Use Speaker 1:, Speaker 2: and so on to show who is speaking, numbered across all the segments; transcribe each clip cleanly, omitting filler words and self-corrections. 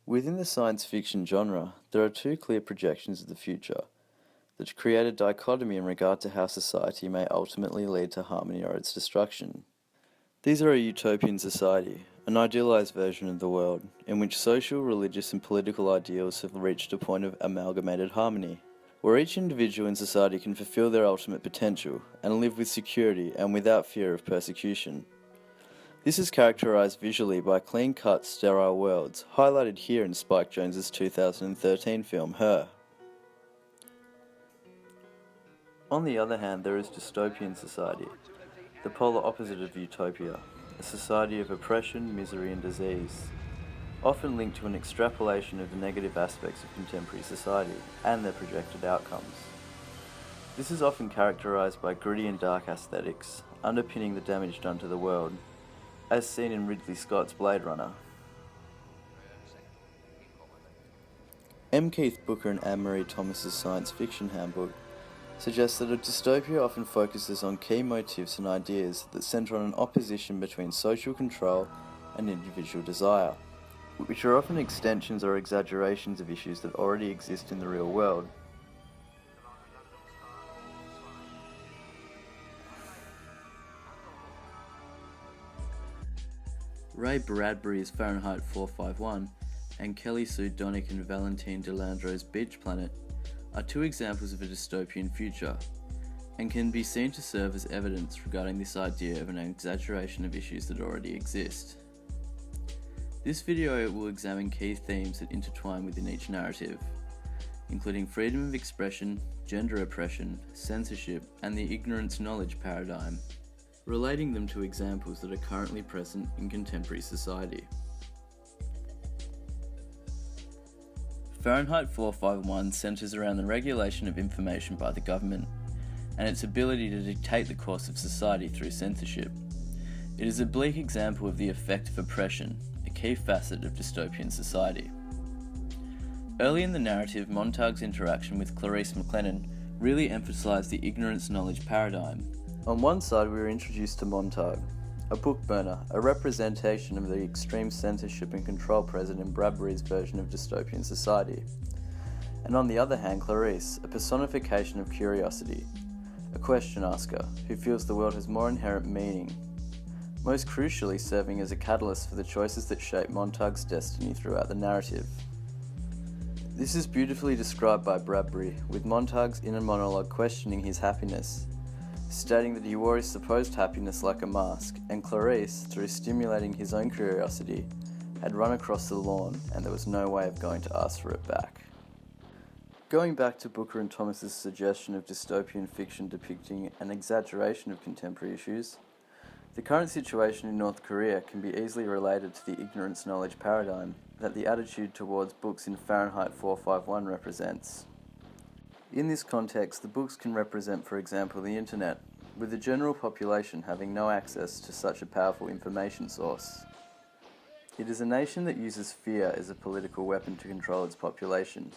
Speaker 1: Within the science fiction genre, there are two clear projections of the future that create a dichotomy in regard to how society may ultimately lead to harmony or its destruction. These are a utopian society, an idealized version of the world, in which social, religious, and political ideals have reached a point of amalgamated harmony, where each individual in society can fulfill their ultimate potential and live with security and without fear of persecution. This is characterized visually by clean-cut, sterile worlds, highlighted here in Spike Jonze's 2013 film Her. On the other hand, there is dystopian society, the polar opposite of utopia, a society of oppression, misery and disease, often linked to an extrapolation of the negative aspects of contemporary society and their projected outcomes. This is often characterized by gritty and dark aesthetics, underpinning the damage done to the world, as seen in Ridley Scott's Blade Runner. M. Keith Booker and Anne-Marie Thomas's science fiction handbook suggests that a dystopia often focuses on key motifs and ideas that centre on an opposition between social control and individual desire, which are often extensions or exaggerations of issues that already exist in the real world. Ray Bradbury's Fahrenheit 451 and Kelly Sue Donnick and Valentine Delandro's Beach Planet are two examples of a dystopian future, and can be seen to serve as evidence regarding this idea of an exaggeration of issues that already exist. This video will examine key themes that intertwine within each narrative, including freedom of expression, gender oppression, censorship, and the ignorance-knowledge paradigm, relating them to examples that are currently present in contemporary society. Fahrenheit 451 centres around the regulation of information by the government and its ability to dictate the course of society through censorship. It is a bleak example of the effect of oppression, a key facet of dystopian society. Early in the narrative, Montag's interaction with Clarice McLennan really emphasised the ignorance-knowledge paradigm. On one side, we were introduced to Montag, a book burner, a representation of the extreme censorship and control present in Bradbury's version of dystopian society. And on the other hand, Clarice, a personification of curiosity, a question asker who feels the world has more inherent meaning, most crucially serving as a catalyst for the choices that shape Montag's destiny throughout the narrative. This is beautifully described by Bradbury, with Montag's inner monologue questioning his happiness, stating that he wore his supposed happiness like a mask, and Clarice, through stimulating his own curiosity, had run across the lawn and there was no way of going to ask for it back. Going back to Booker and Thomas's suggestion of dystopian fiction depicting an exaggeration of contemporary issues, the current situation in North Korea can be easily related to the ignorance-knowledge paradigm that the attitude towards books in Fahrenheit 451 represents. In this context, the books can represent, for example, the internet, with the general population having no access to such a powerful information source. It is a nation that uses fear as a political weapon to control its population,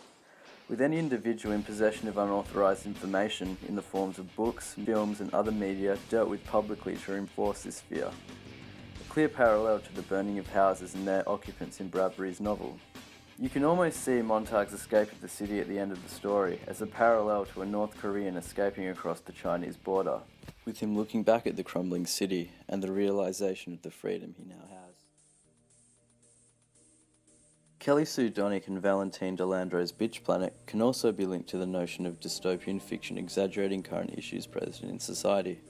Speaker 1: with any individual in possession of unauthorized information in the forms of books, films and other media dealt with publicly to enforce this fear. A clear parallel to the burning of houses and their occupants in Bradbury's novel. You can almost see Montag's escape of the city at the end of the story as a parallel to a North Korean escaping across the Chinese border, with him looking back at the crumbling city and the realization of the freedom he now has. Kelly Sue Donnick and Valentine Delandro's Beach Planet can also be linked to the notion of dystopian fiction exaggerating current issues present in society.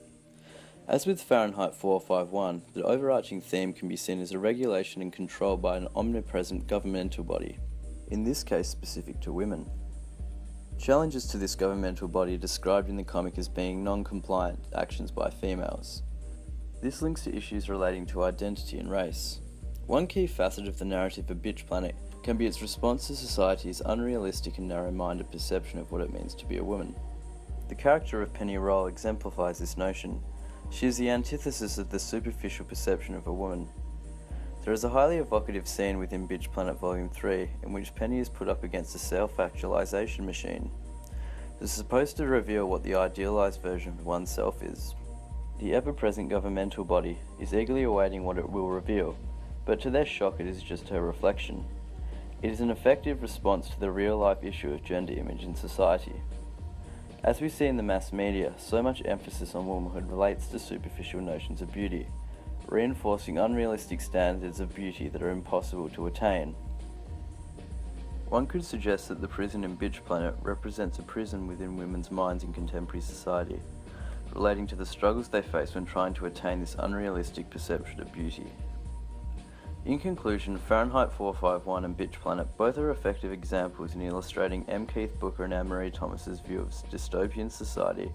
Speaker 1: As with Fahrenheit 451, the overarching theme can be seen as a regulation and control by an omnipresent governmental body, in this case specific to women. Challenges to this governmental body are described in the comic as being non-compliant actions by females. This links to issues relating to identity and race. One key facet of the narrative of Beach Planet can be its response to society's unrealistic and narrow-minded perception of what it means to be a woman. The character of Penny Roll exemplifies this notion. She is the antithesis of the superficial perception of a woman. There is a highly evocative scene within Beach Planet Volume 3 in which Penny is put up against a self-actualization machine. This is supposed to reveal what the idealized version of oneself is. The ever-present governmental body is eagerly awaiting what it will reveal, but to their shock it is just her reflection. It is an effective response to the real-life issue of gender image in society. As we see in the mass media, so much emphasis on womanhood relates to superficial notions of beauty, reinforcing unrealistic standards of beauty that are impossible to attain. One could suggest that the prison in Bitch Planet represents a prison within women's minds in contemporary society, relating to the struggles they face when trying to attain this unrealistic perception of beauty. In conclusion, Fahrenheit 451 and Bitch Planet both are effective examples in illustrating M. Keith Booker and Anne-Marie Thomas's view of dystopian society,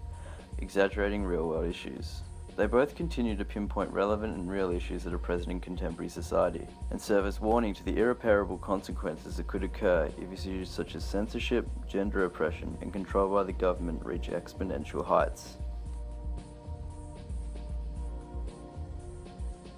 Speaker 1: exaggerating real-world issues. They both continue to pinpoint relevant and real issues that are present in contemporary society, and serve as warning to the irreparable consequences that could occur if issues such as censorship, gender oppression, and control by the government reach exponential heights.